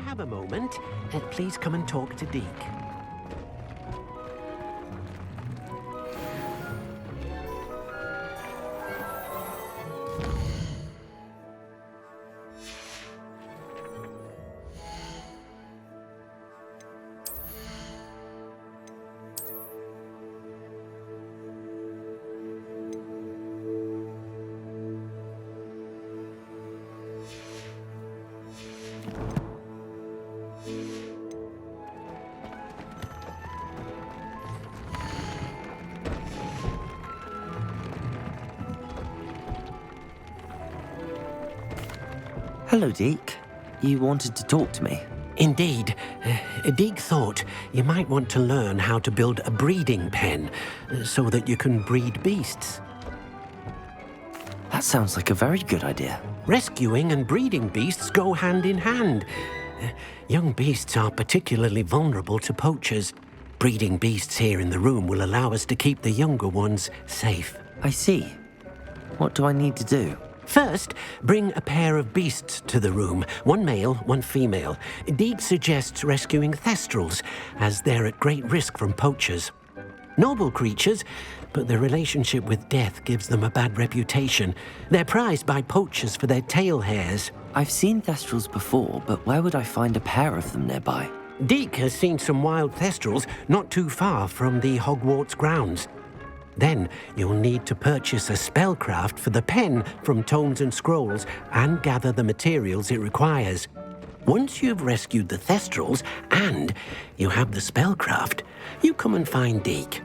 have a moment, please come and talk to Deke. Hello, Deke. You wanted to talk to me? Indeed. Deke thought you might want to learn how to build a breeding pen so that you can breed beasts. That sounds like a very good idea. Rescuing and breeding beasts go hand in hand. Young beasts are particularly vulnerable to poachers. Breeding beasts here in the room will allow us to keep the younger ones safe. I see. What do I need to do? First, bring a pair of beasts to the room, one male, one female. Deke suggests rescuing thestrals, as they're at great risk from poachers. Noble creatures, but their relationship with death gives them a bad reputation. They're prized by poachers for their tail hairs. I've seen thestrals before, but where would I find a pair of them nearby? Deke has seen some wild thestrals not too far from the Hogwarts grounds. Then you'll need to purchase a spellcraft for the pen from Tomes and Scrolls and gather the materials it requires. Once you've rescued the thestrals and you have the spellcraft, you come and find Deke.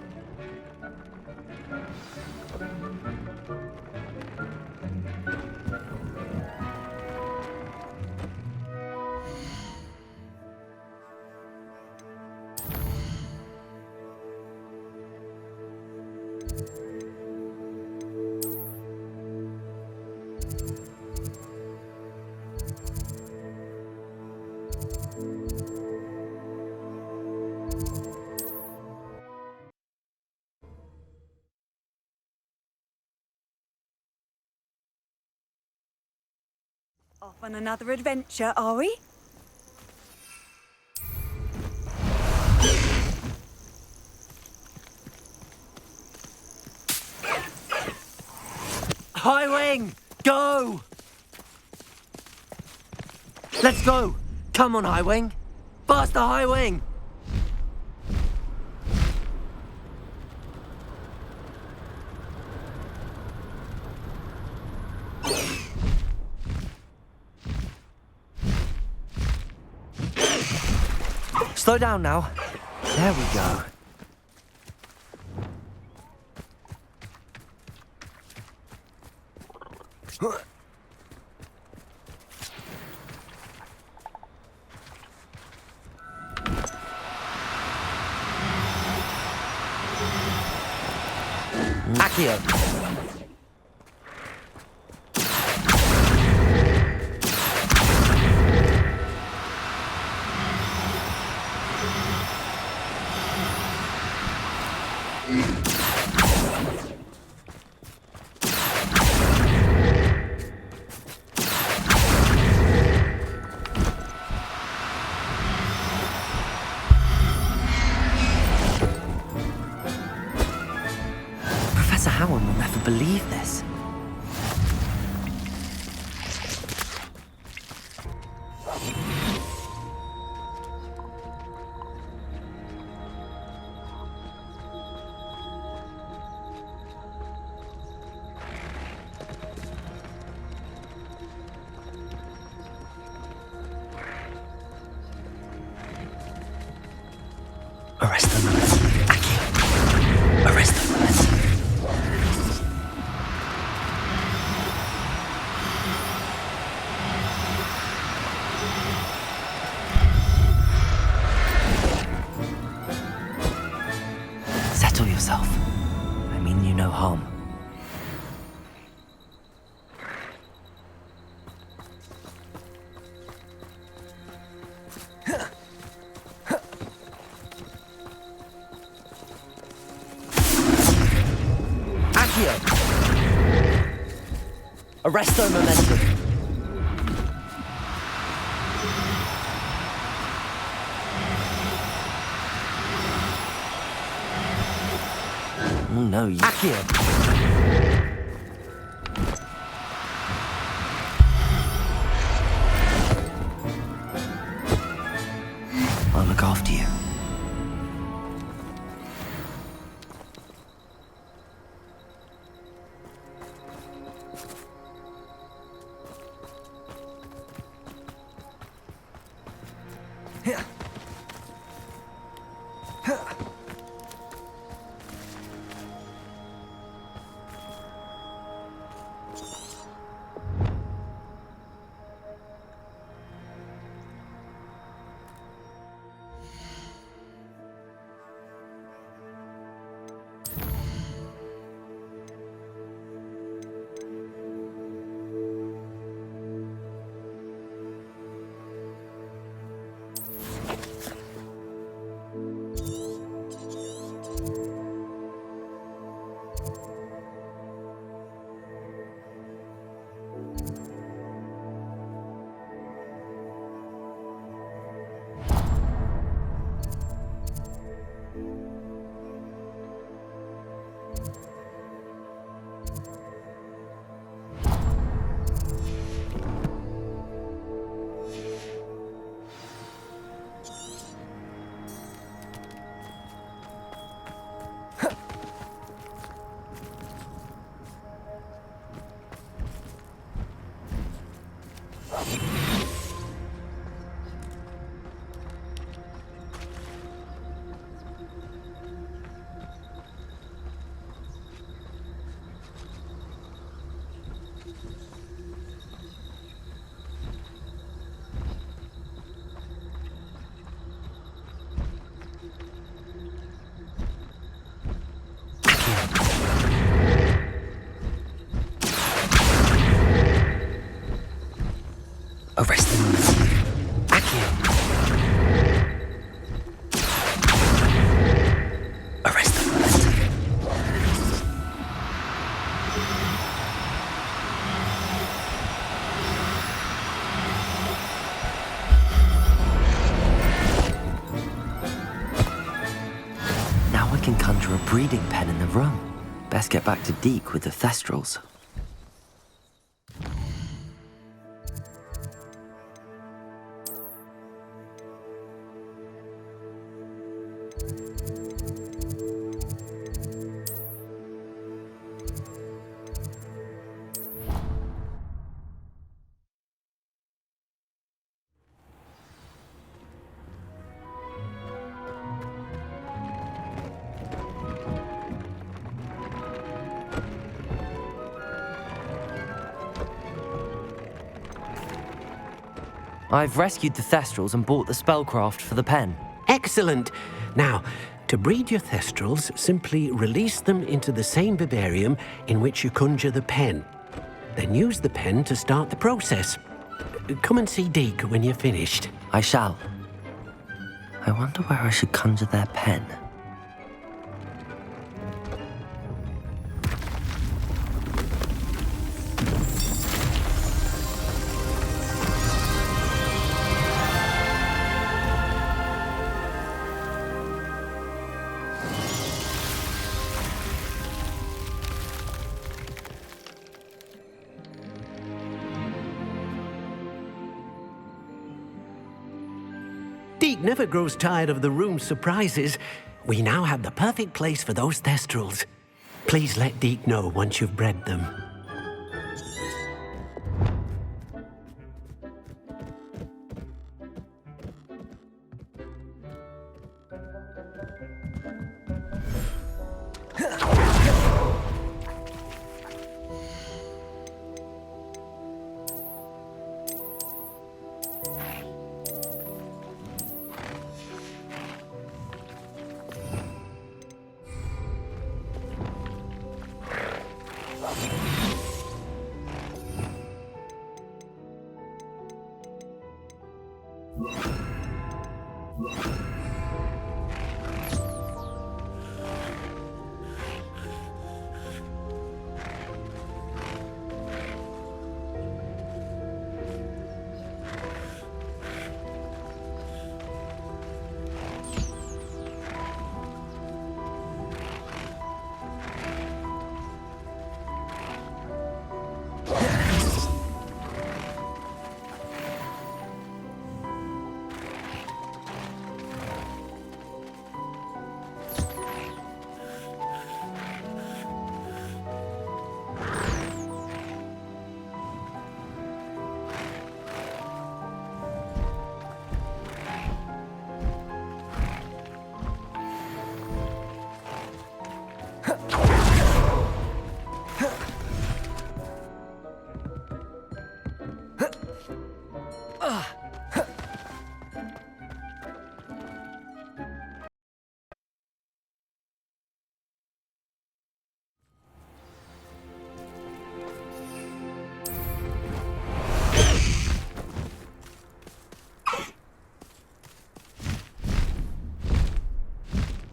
Off on another adventure, are we? High Wing! Go! Let's go! Come on, High Wing! Faster, High Wing! Slow down now. There we go. Accio. Professor Howard will never believe this. Arrest them, Accio. Arrest them, Settle yourself. I mean you no harm. Arresto momentum. Oh no, you... Accio! I'll look after you. Arrest them. Arrest them. Now I can conjure a breeding pen in the room. Best get back to Deke with the Thestrals. I've rescued the Thestrals and bought the spellcraft for the pen. Excellent! Now, to breed your Thestrals, simply release them into the same vivarium in which you conjure the pen. Then use the pen to start the process. Come and see Deke when you're finished. I shall. I wonder where I should conjure their pen. Deke never grows tired of the room's surprises. We now have the perfect place for those Thestrals. Please let Deke know once you've bred them.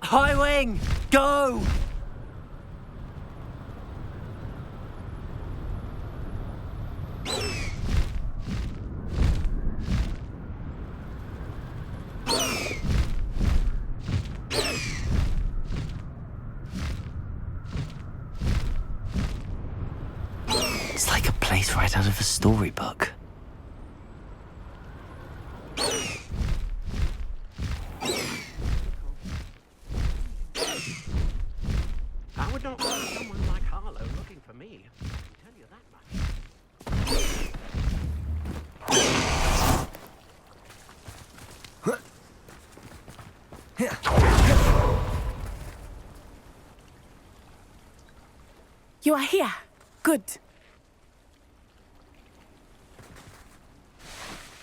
High wing, go! It's like a place right out of a storybook. I would not want someone like Harlow looking for me. I can tell you that much. You are here. Good.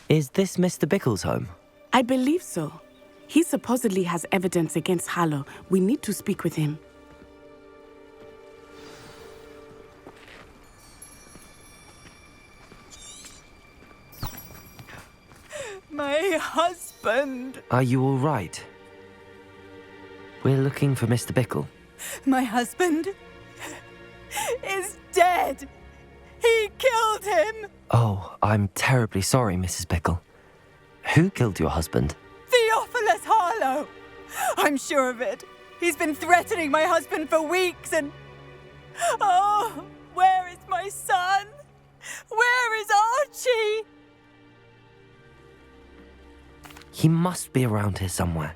Is this Mr. Bickle's home? I believe so. He supposedly has evidence against Harlow. We need to speak with him. My husband. Are you all right? We're looking for Mr. Bickle. My husband is dead. He killed him. Oh, I'm terribly sorry, Mrs. Bickle. Who killed your husband? Theophilus Harlow. I'm sure of it. He's been threatening my husband for weeks and... Oh, where is my son? Where is Archie? He must be around here somewhere.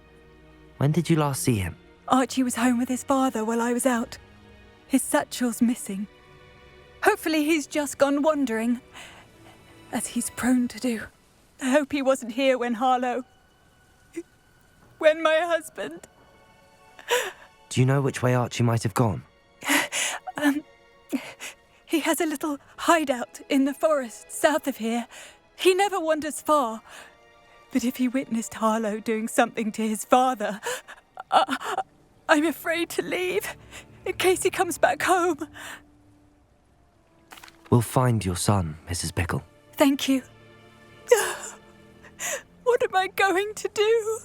When did you last see him? Archie was home with his father while I was out. His satchel's missing. Hopefully he's just gone wandering, as he's prone to do. I hope he wasn't here when Harlow... when my husband... Do you know which way Archie might have gone? He has a little hideout in the forest south of here. He never wanders far. But if he witnessed Harlow doing something to his father, I'm afraid to leave, in case he comes back home. We'll find your son, Mrs. Bickle. Thank you. What am I going to do?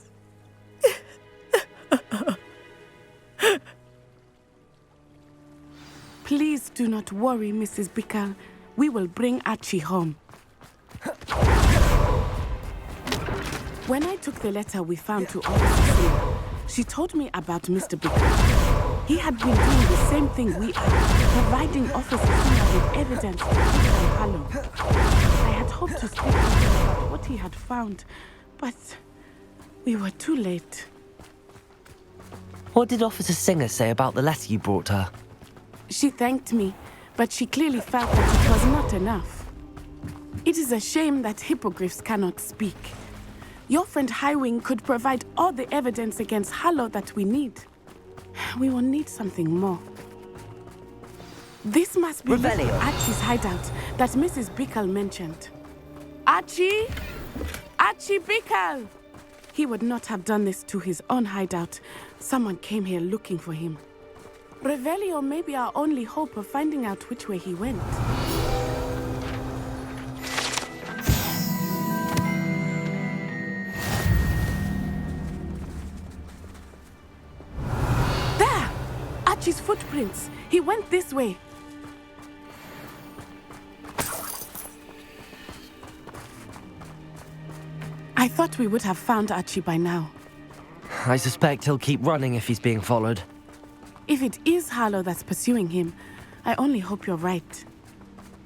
Please do not worry, Mrs. Bickle. We will bring Archie home. When I took the letter we found to Officer Singh, she told me about Mr. Bickle. He had been doing the same thing we are, providing Officer Singh with evidence to Harlow. I had hoped to speak with him about what he had found, but we were too late. What did Officer Singer say about the letter you brought her? She thanked me, but she clearly felt that it was not enough. It is a shame that hippogriffs cannot speak. Your friend Highwing could provide all the evidence against Harlow that we need. We will need something more. This must be Revelio. Archie's hideout that Mrs. Bickle mentioned. Archie? Archie Bickle! He would not have done this to his own hideout. Someone came here looking for him. Revelio may be our only hope of finding out which way he went. There! Archie's footprints. He went this way. I thought we would have found Archie by now. I suspect he'll keep running if he's being followed. If it is Harlow that's pursuing him, I only hope you're right.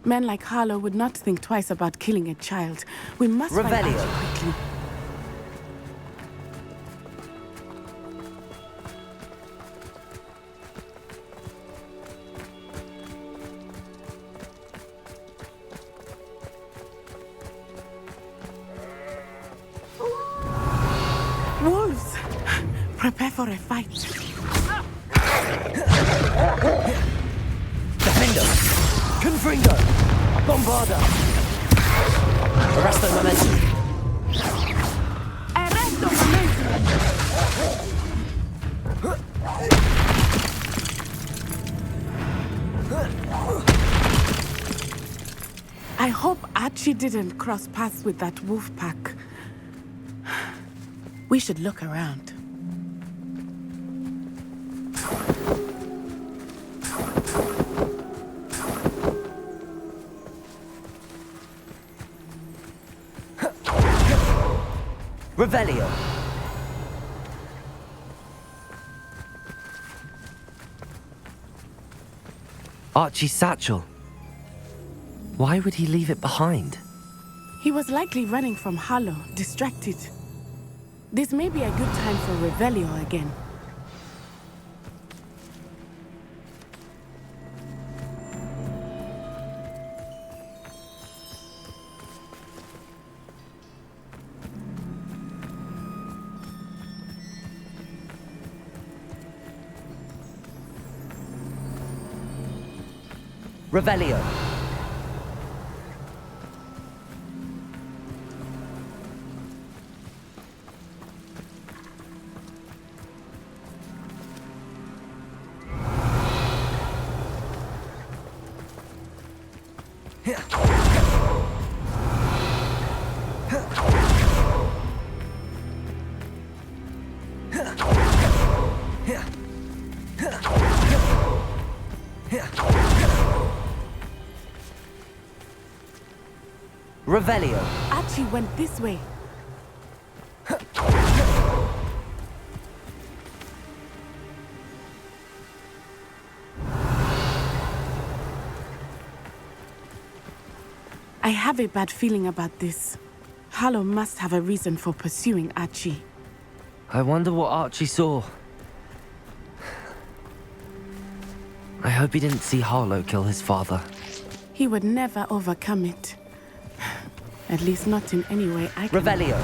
Men like Harlow would not think twice about killing a child. We must find Revelio. Archie quickly. Wolves! Prepare for a fight. Defendo! Confringo! Bombarda! Arresto momentum! Arresto momento! I hope Archie didn't cross paths with that wolf pack. We should look around. Revelio. Archie's satchel. Why would he leave it behind? He was likely running from Harlow, distracted. This may be a good time for Revelio again. Revelio. Revelio. Archie went this way. I have a bad feeling about this. Harlow must have a reason for pursuing Archie. I wonder what Archie saw. I hope he didn't see Harlow kill his father. He would never overcome it. At least not in any way I can. Revelio.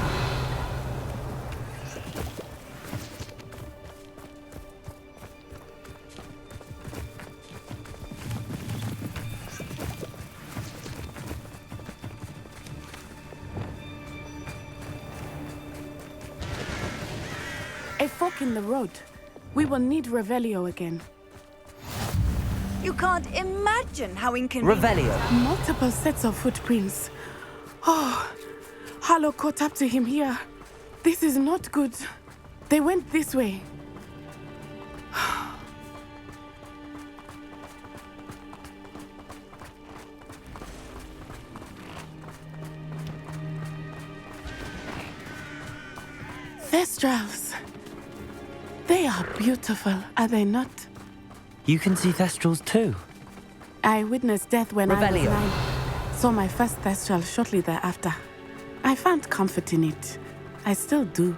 A fork in the road. We will need Revelio again. You can't imagine how inconvenient. Revelio. Multiple sets of footprints. Oh, Harlow caught up to him here. This is not good. They went this way. Thestrals. They are beautiful, are they not? You can see Thestrals too. I witnessed death when I was Revelio. 9. Saw my first Thestral shortly thereafter. I found comfort in it. I still do.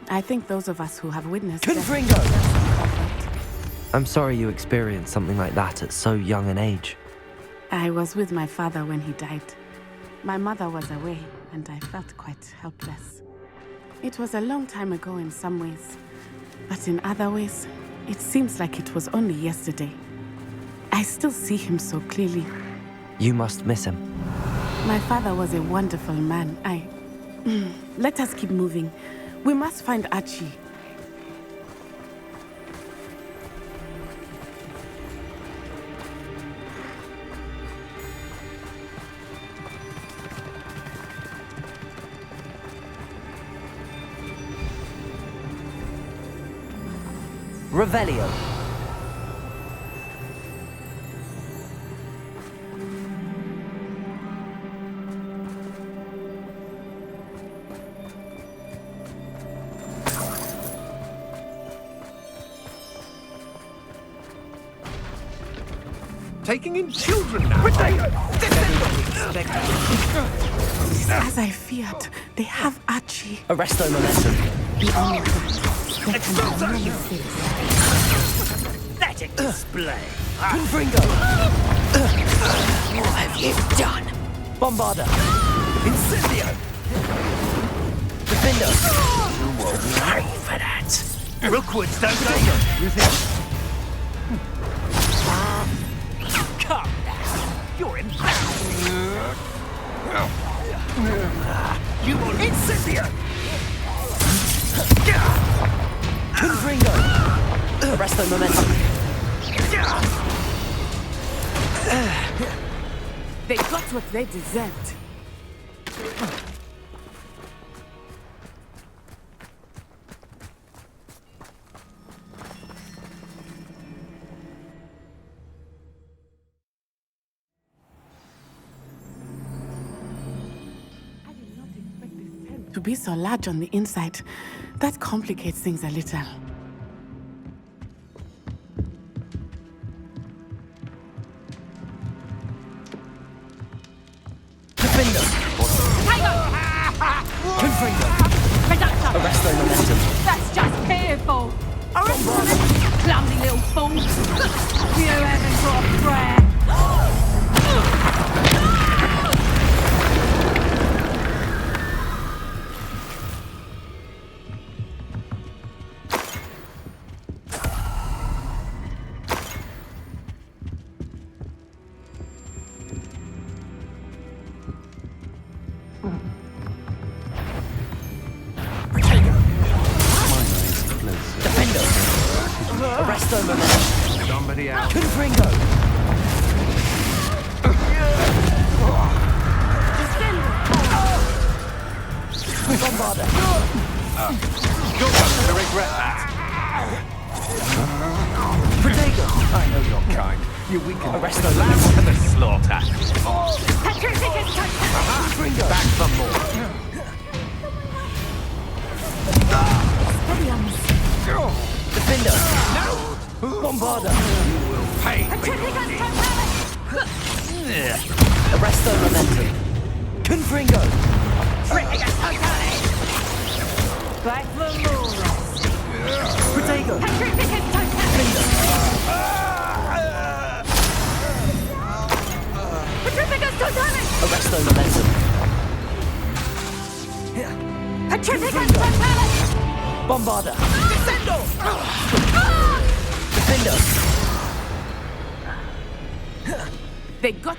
I think those of us who have witnessed death Confringo. comfort. I'm sorry you experienced something like that at so young an age. I was with my father when he died. My mother was away, and I felt quite helpless. It was a long time ago in some ways, but in other ways, it seems like it was only yesterday. I still see him so clearly. You must miss him. My father was a wonderful man. Let us keep moving. We must find Archie. Revelio. Taking in children now. As I feared, they have Archie. Arresto momentum. The only hope. There can be no mistake. Pathetic display. Confringo. What have you done? Bombarda. Incendio. Defender. You won't pay for that. Rookwoods don't go. Come now. You're embarrassing. You will Incendio! Confringo! Arresto momentum. They got what they deserved. To be so large on the inside, that complicates things a little. Defender! Confringo! Arresto momentum. That's just fearful. Clumsy little fool. You haven't got a prayer. Defender! Arresto momentum. Somebody out. Confringo! Bombarder! You're going to regret that. Protego! I know your kind. You weaken Arrest the the lamb to the slaughter. Confringo! Back for more. Defender! Bombarder! You will pay for your deeds. Arresto momentum. Confringo! Protego! Arresto momentum. Bombarder! Defender! They got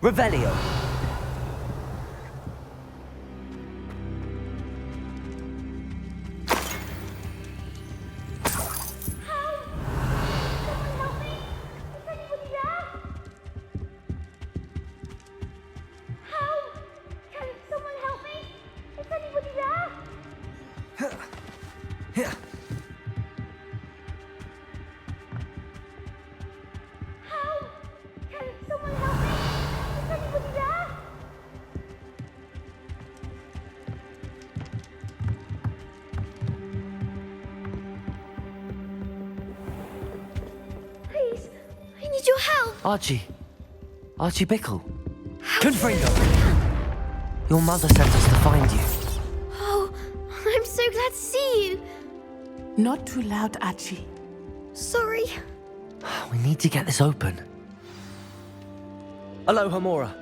Revelio! Please, I need your help. Archie Bickle. Confringo! Your mother sent us to find you. Oh, I'm so glad to see you. not too loud, Archie. Sorry. We need to get this open. Aloha, Mora.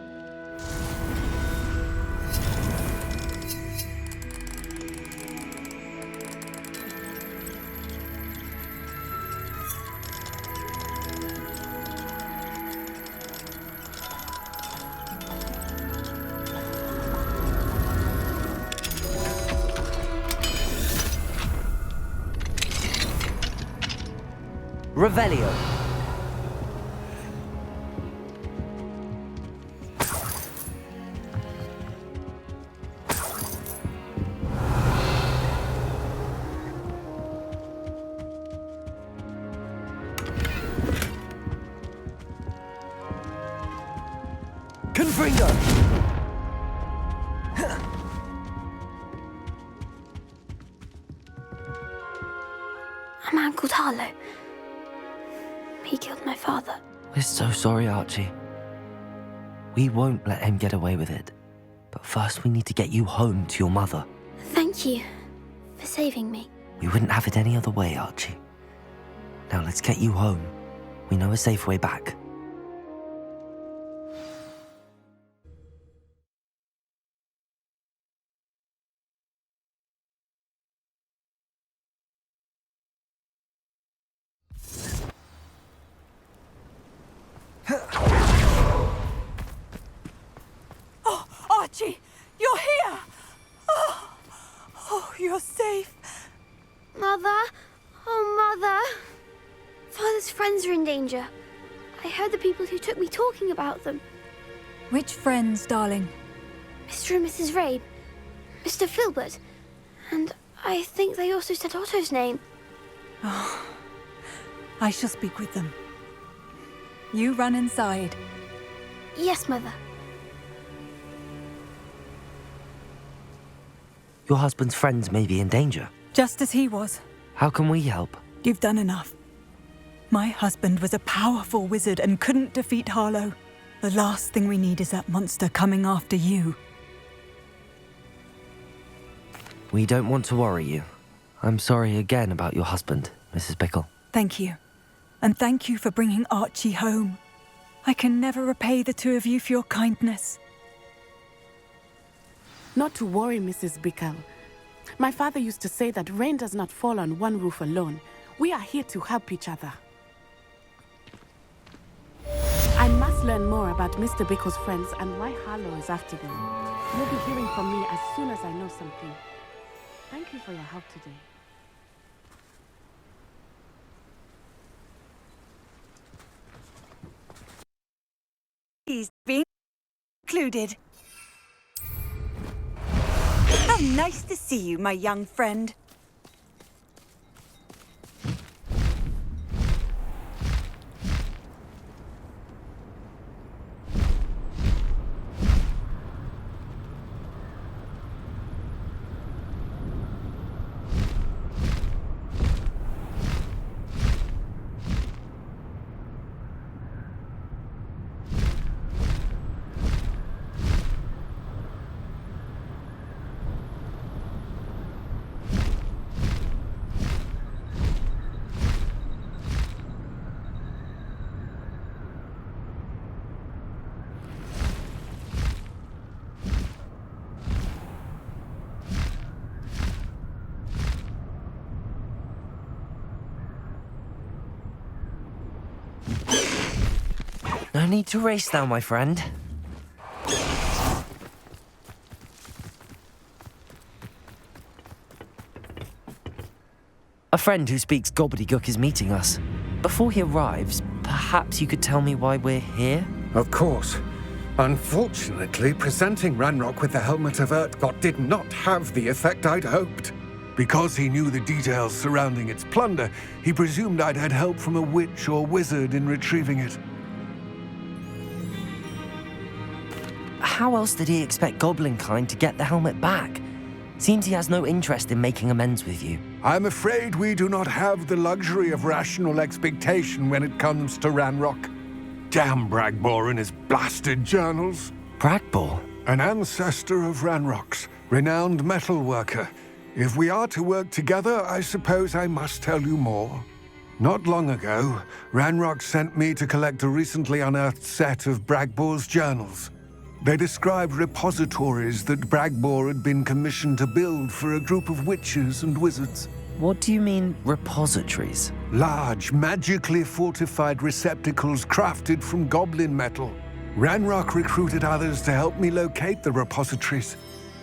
Revelio. Confringo. A man called Harlow. He killed my father. We're so sorry, Archie. We won't let him get away with it. But first we need to get you home to your mother. Thank you for saving me. We wouldn't have it any other way, Archie. Now let's get you home. We know a safe way back. friends are in danger. I heard the people who took me talking about them. Which friends, darling? Mr. and Mrs. Rabe, Mr. Filbert, and I think they also said Otto's name. Oh, I shall speak with them. You run inside. Yes, Mother. Your husband's friends may be in danger. Just as he was. How can we help? You've done enough. My husband was a powerful wizard and couldn't defeat Harlow. The last thing we need is that monster coming after you. We don't want to worry you. I'm sorry again about your husband, Mrs. Bickle. Thank you. And thank you for bringing Archie home. I can never repay the two of you for your kindness. Not to worry, Mrs. Bickle. My father used to say that rain does not fall on one roof alone. We are here to help each other. I must learn more about Mr. Bickle's friends and why Harlow is after them. You'll be hearing from me as soon as I know something. Thank you for your help today. He's been included. How nice to see you, my young friend. No need to race now, my friend. A friend who speaks gobbledygook is meeting us. Before he arrives, perhaps you could tell me why we're here? Of course. Unfortunately, presenting Ranrock with the Helmet of Urtkot did not have the effect I'd hoped. Because he knew the details surrounding its plunder, he presumed I'd had help from a witch or wizard in retrieving it. How else did he expect Goblinkind to get the helmet back? Seems he has no interest in making amends with you. I'm afraid we do not have the luxury of rational expectation when it comes to Ranrock. Damn Bragbor and his blasted journals. Bragbor? An ancestor of Ranrock's, renowned metalworker. If we are to work together, I suppose I must tell you more. Not long ago, Ranrock sent me to collect a recently unearthed set of Bragbor's journals. They described repositories that Bragbor had been commissioned to build for a group of witches and wizards. What do you mean, repositories? Large, magically fortified receptacles crafted from goblin metal. Ranrock recruited others to help me locate the repositories.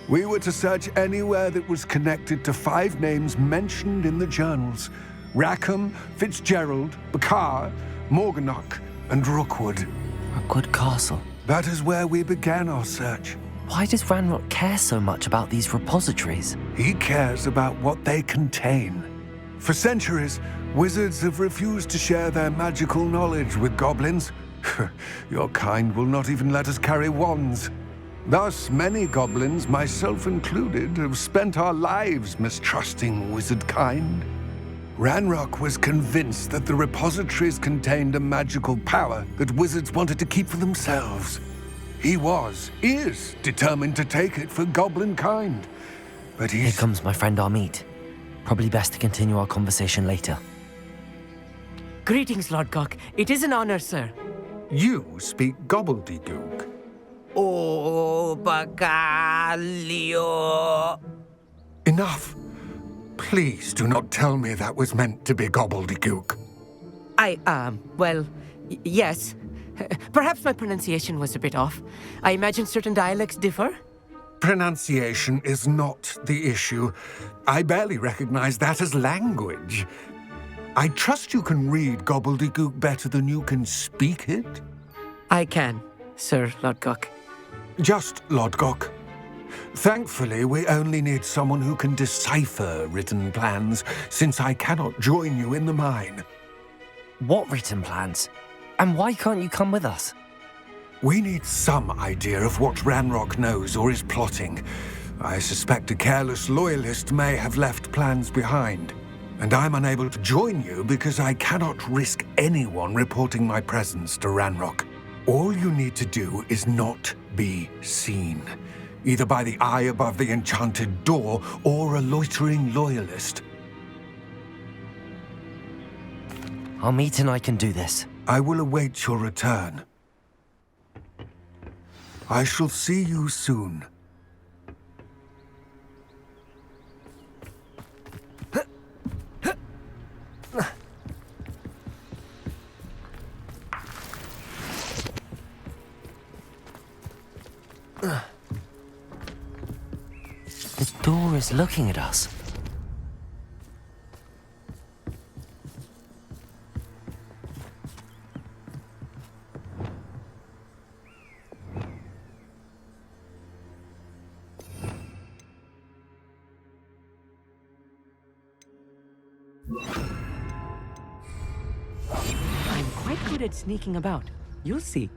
We were to search anywhere that was connected to 5 names mentioned in the journals: Rackham, Fitzgerald, Bakar, Morganach, and Rookwood. Rookwood Castle. That is where we began our search. Why does Ranrock care so much about these repositories? He cares about what they contain. For centuries, wizards have refused to share their magical knowledge with goblins. Your kind will not even let us carry wands. Thus, many goblins, myself included, have spent our lives mistrusting wizard kind. Ranrock was convinced that the repositories contained a magical power that wizards wanted to keep for themselves. He is determined to take it for goblin kind. But Here comes my friend Amit. Probably best to continue our conversation later. Greetings, Lord Cock. It is an honor, sir. You speak gobbledygook. Oh, Bagalio. Enough. Please do not tell me that was meant to be gobbledygook. Well, yes. Perhaps my pronunciation was a bit off. I imagine certain dialects differ. Pronunciation is not the issue. I barely recognize that as language. I trust you can read gobbledygook better than you can speak it? I can, Sir Lodgok. Just Lodgok. Thankfully, we only need someone who can decipher written plans, since I cannot join you in the mine. What written plans? And why can't you come with us? We need some idea of what Ranrock knows or is plotting. I suspect a careless loyalist may have left plans behind. And I'm unable to join you because I cannot risk anyone reporting my presence to Ranrock. All you need to do is not be seen, either by the eye above the enchanted door or a loitering loyalist. Our meet and I can do this. I will await your return. I shall see you soon. The door is looking at us. I'm quite good at sneaking about. You'll see.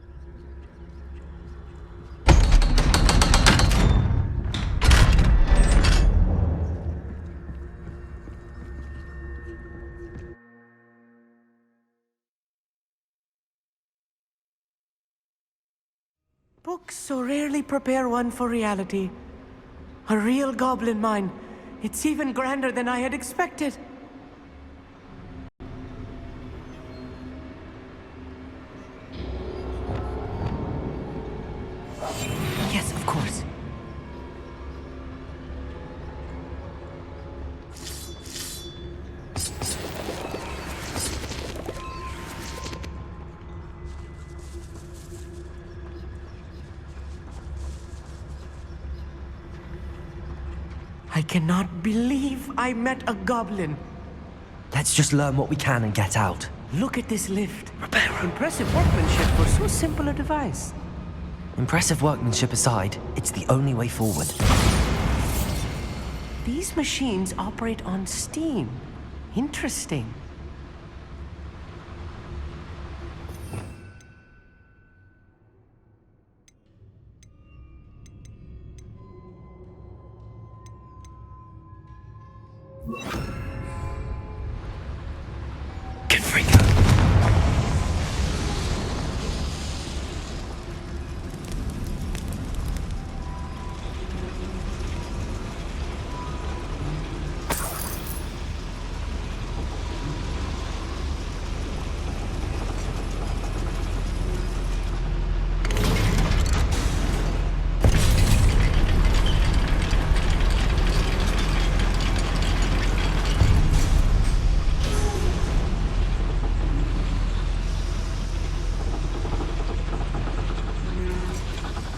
Books so rarely prepare one for reality. A real goblin mine. It's even grander than I had expected. Yes, of course. I cannot believe I met a goblin. Let's just learn what we can and get out. Look at this lift. Impressive workmanship for so simple a device. Impressive workmanship aside, it's the only way forward. These machines operate on steam. Interesting.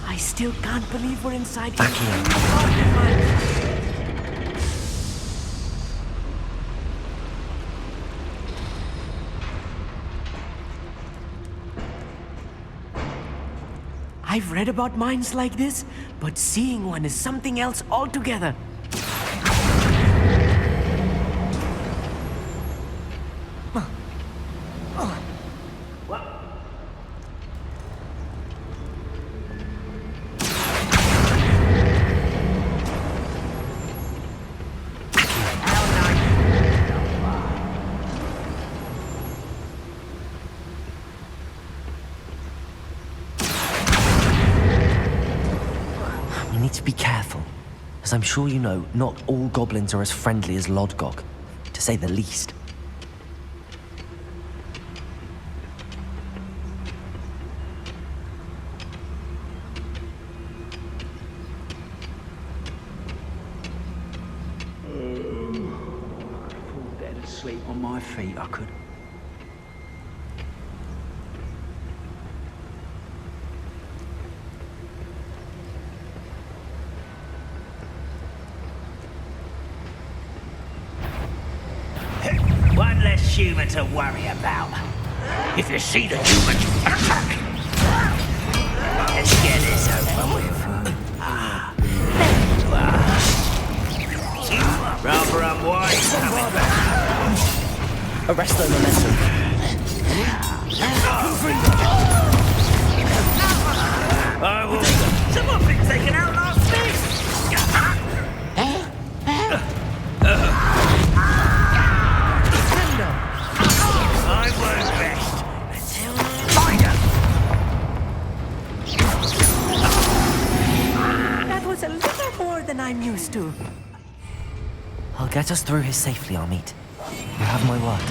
I still can't believe we're inside Back here. I've read about mines like this, but seeing one is something else altogether. We need to be careful. As I'm sure you know, not all goblins are as friendly as Lodgok, to say the least. Dead asleep on my feet, I could. One less human to worry about. If you see the humans, attack! Let's get this over with. There you are. Rather unwise coming back. Arrest the momentum. I will. Someone been taken out last week. I won't rest until find her. That was a little more than I'm used to. I'll get us through here safely, Amit. You have my word.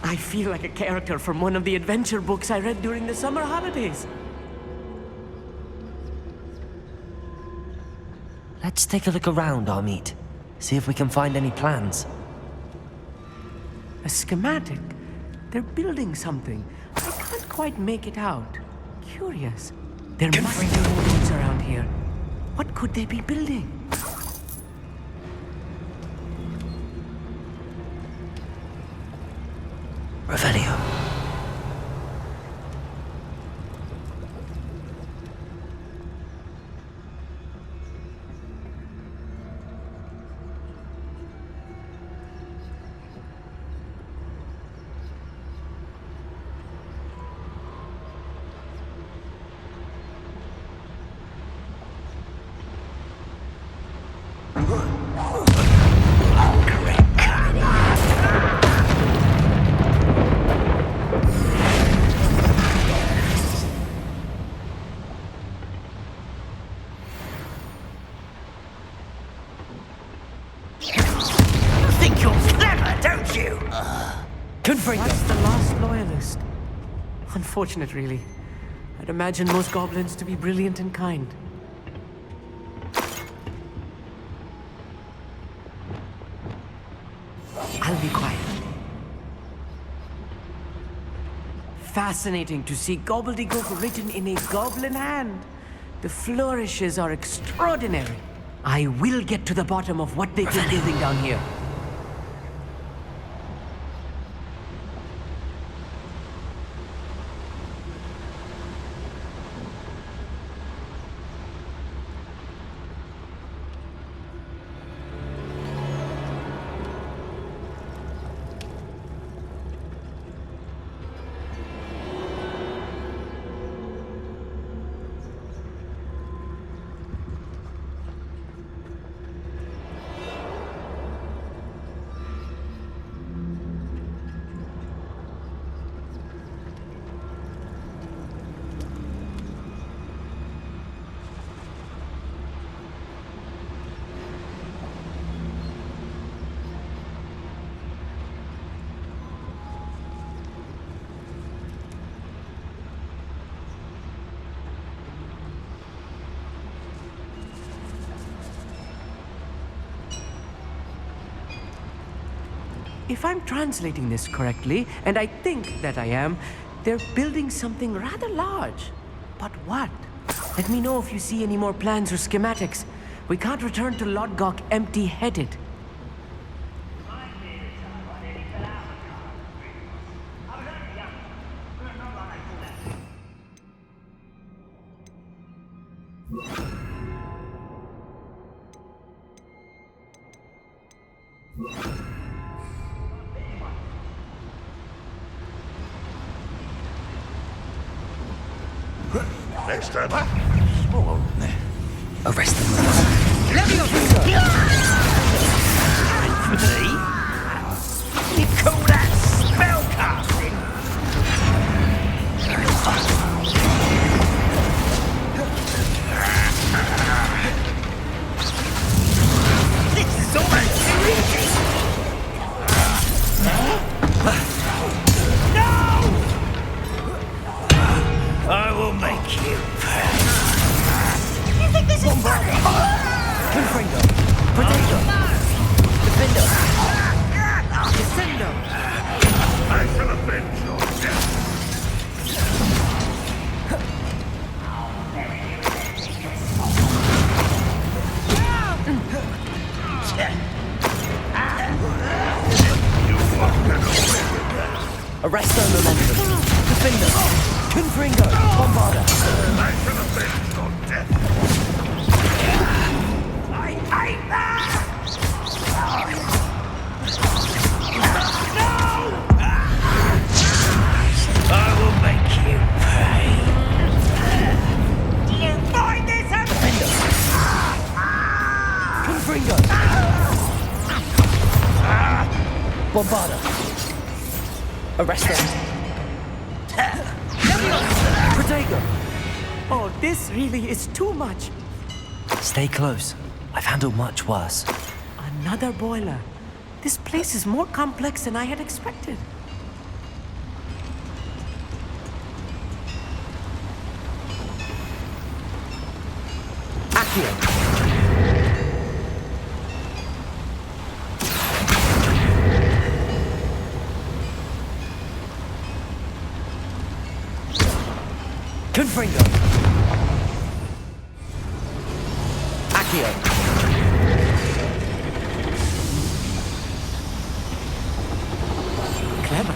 I feel like a character from one of the adventure books I read during the summer holidays. Let's take a look around, Amit. See if we can find any plans. A schematic. They're building something. I can't quite make it out. Curious. There must be buildings around here. What could they be building? Revelio. What's the last loyalist? Unfortunate, really. I'd imagine most goblins to be brilliant and kind. I'll be quiet. Fascinating to see gobbledegook written in a goblin hand. The flourishes are extraordinary. I will get to the bottom of what they've been building down here. If I'm translating this correctly, and I think that I am, they're building something rather large. But what? Let me know if you see any more plans or schematics. We can't return to Lodgok empty-headed. Next time. Arrest them. For me? You call that spellcasting? This is almost too easy. No! Confringo. Potato. Defender. Descendo! I shall avenge your death. Arresto momentum. Defender. Confringo. Bombarda. I shall avenge your death. I hate that! I will make you pay. Do you find this a Defender. Confringo. Bombarda. Arresto. Protego. Oh, this really is too much. Stay close. I've handled much worse. Another boiler. This place is more complex than I had expected. Accio. Confringo. Accio. Clever.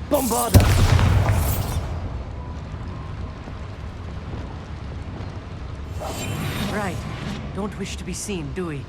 Bombarda. Right. Don't wish to be seen, do we?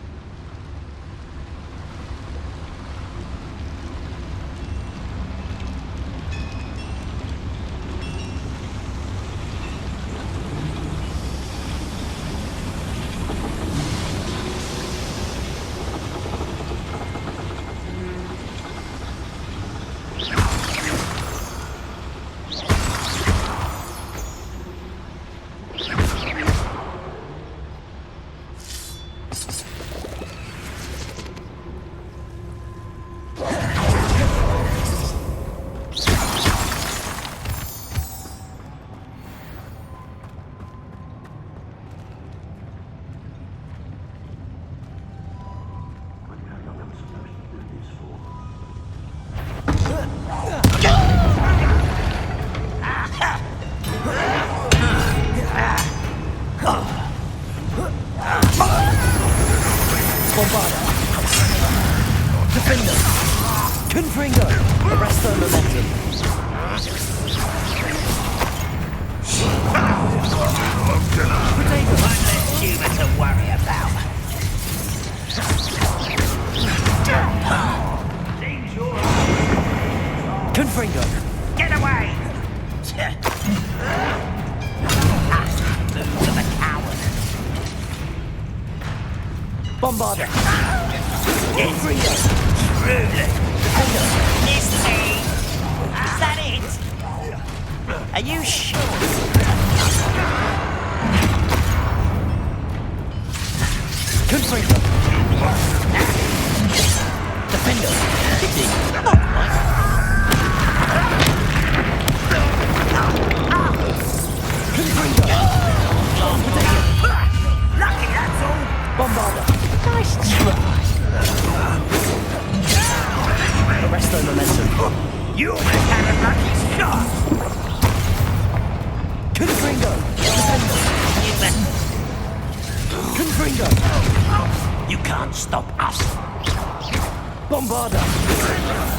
Bombarda. Defender. Confringo. Arresto momentum. Potato. One less human to worry about. Confringo. Get away! Move to the coward. Bombarda. Confringo. Truly. Defender. Miss me. Is that it? Are you sure? Confringo. Defender. Hitting. Confringo. Lucky, that's all. Bombarda. Nice try. Arresto momentum. You must have a lucky shot. Confringo. Confringo. You can't stop us. Bombarda.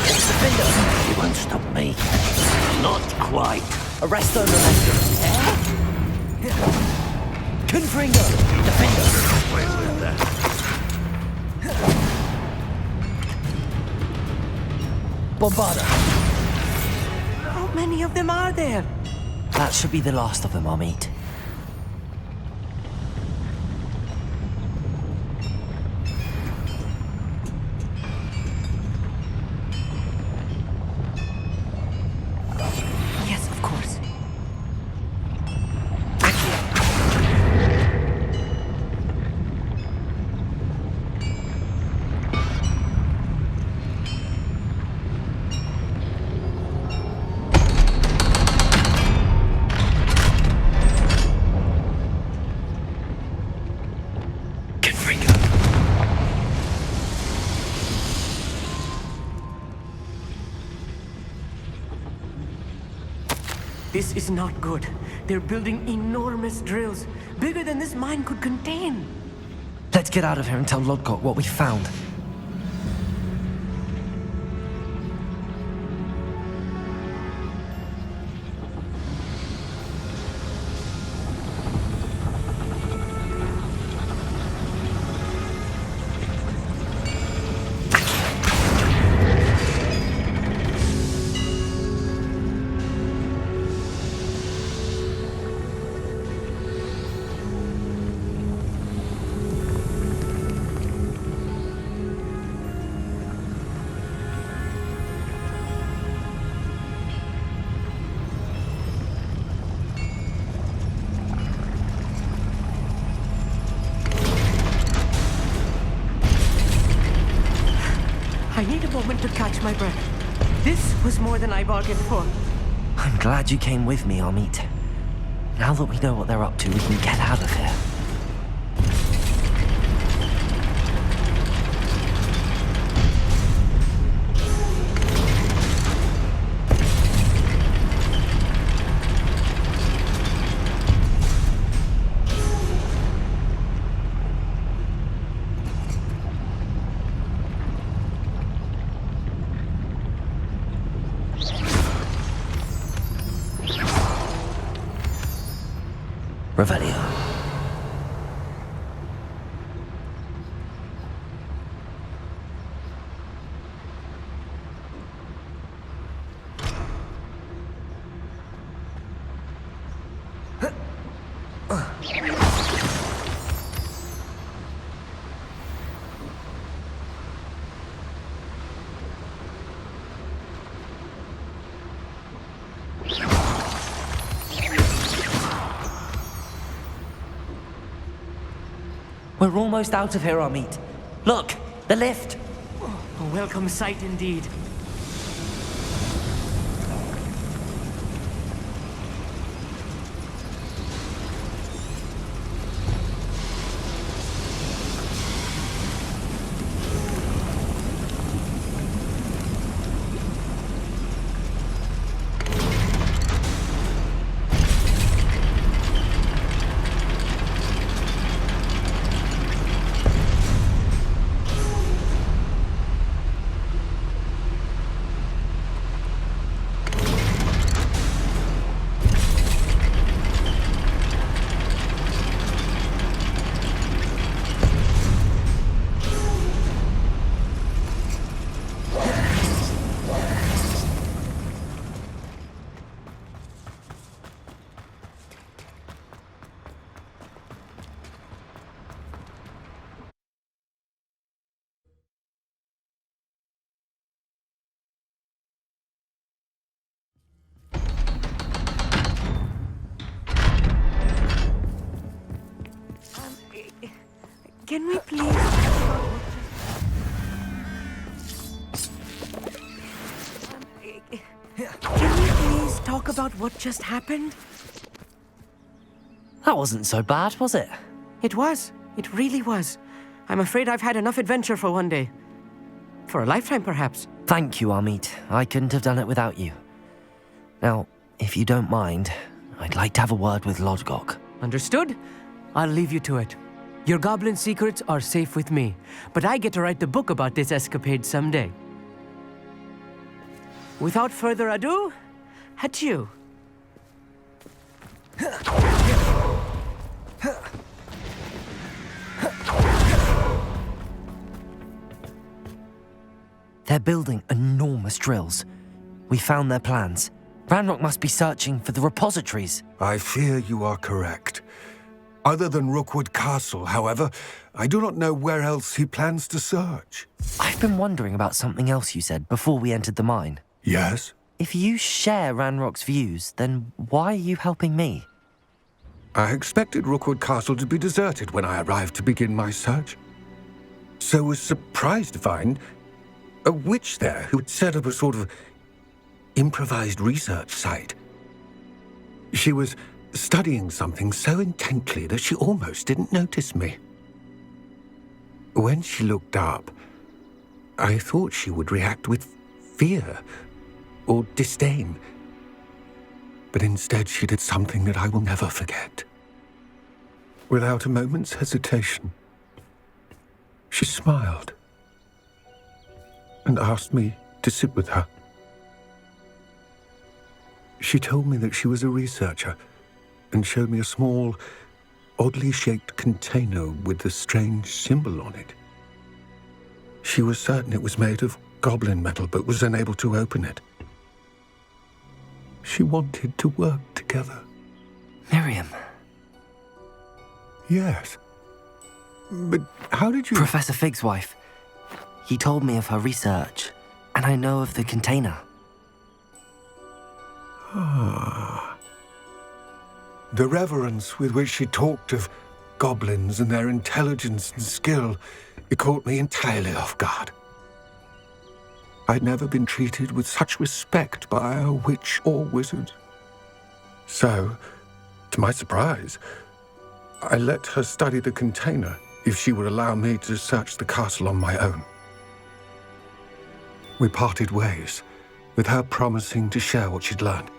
Defender. You won't stop me. Not quite. Arresto momentum. Confringo. Defender. Bombarda! How many of them are there? That should be the last of them, Amit. Yes, of course. This is not good. They're building enormous drills, bigger than this mine could contain. Let's get out of here and tell Lodgok what we found. I need a moment to catch my breath. This was more than I bargained for. I'm glad you came with me, Amit. Now that we know what they're up to, we can get out of here. Revelio. We're almost out of here, Amit. Look, the lift. A welcome sight indeed. Can we please... Can we please talk about what just happened? That wasn't so bad, was it? It was. It really was. I'm afraid I've had enough adventure for one day. For a lifetime, perhaps. Thank you, Amit. I couldn't have done it without you. Now, if you don't mind, I'd like to have a word with Lodgok. Understood? I'll leave you to it. Your goblin secrets are safe with me, but I get to write the book about this escapade someday. Without further ado, adieu. They're building enormous drills. We found their plans. Ranrock must be searching for the repositories. I fear you are correct. Other than Rookwood Castle, however, I do not know where else he plans to search. I've been wondering about something else you said before we entered the mine. Yes? If you share Ranrock's views, then why are you helping me? I expected Rookwood Castle to be deserted when I arrived to begin my search. So was surprised to find a witch there who had set up a sort of improvised research site. She was studying something so intently that she almost didn't notice me. When she looked up, I thought she would react with fear or disdain. But instead she did something that I will never forget. Without a moment's hesitation, she smiled and asked me to sit with her. She told me that she was a researcher and showed me a small, oddly shaped container with a strange symbol on it. She was certain it was made of goblin metal, but was unable to open it. She wanted to work together. Miriam. Yes. But how did you... Professor Fig's wife. He told me of her research, and I know of the container. Ah. The reverence with which she talked of goblins and their intelligence and skill, it caught me entirely off guard. I'd never been treated with such respect by a witch or wizard. So, to my surprise, I let her study the container if she would allow me to search the castle on my own. We parted ways, with her promising to share what she'd learned.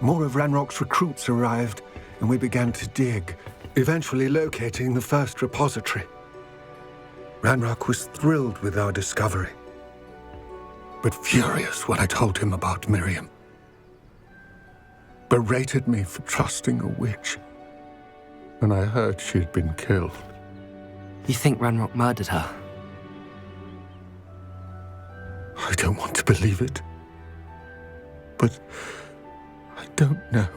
More of Ranrock's recruits arrived, and we began to dig, eventually locating the first repository. Ranrock was thrilled with our discovery, but furious when I told him about Miriam. Berated me for trusting a witch, and I heard she'd been killed. You think Ranrock murdered her? I don't want to believe it, but I don't know.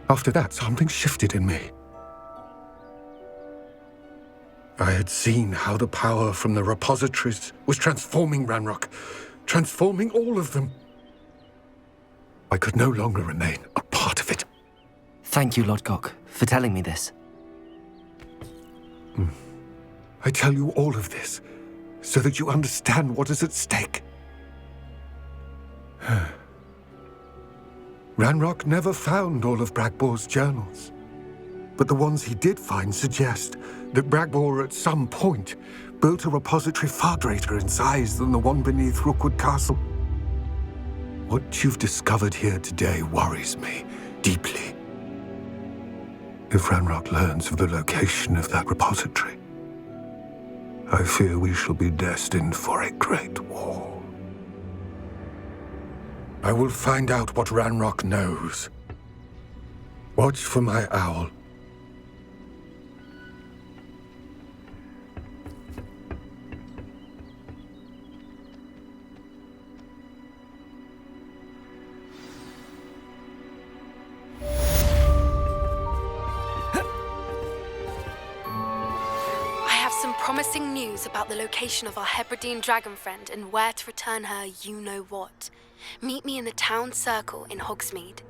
After that, something shifted in me. I had seen how the power from the repositories was transforming Ranrock, transforming all of them. I could no longer remain a part of it. Thank you, Lodgok, for telling me this. I tell you all of this so that you understand what is at stake. Ranrock never found all of Bragbor's journals, but the ones he did find suggest that Bragbor at some point built a repository far greater in size than the one beneath Rookwood Castle. What you've discovered here today worries me deeply. If Ranrock learns of the location of that repository, I fear we shall be destined for a great war. I will find out what Ranrock knows. Watch for my owl. Promising news about the location of our Hebridean dragon friend and where to return her you-know-what. Meet me in the town circle in Hogsmeade.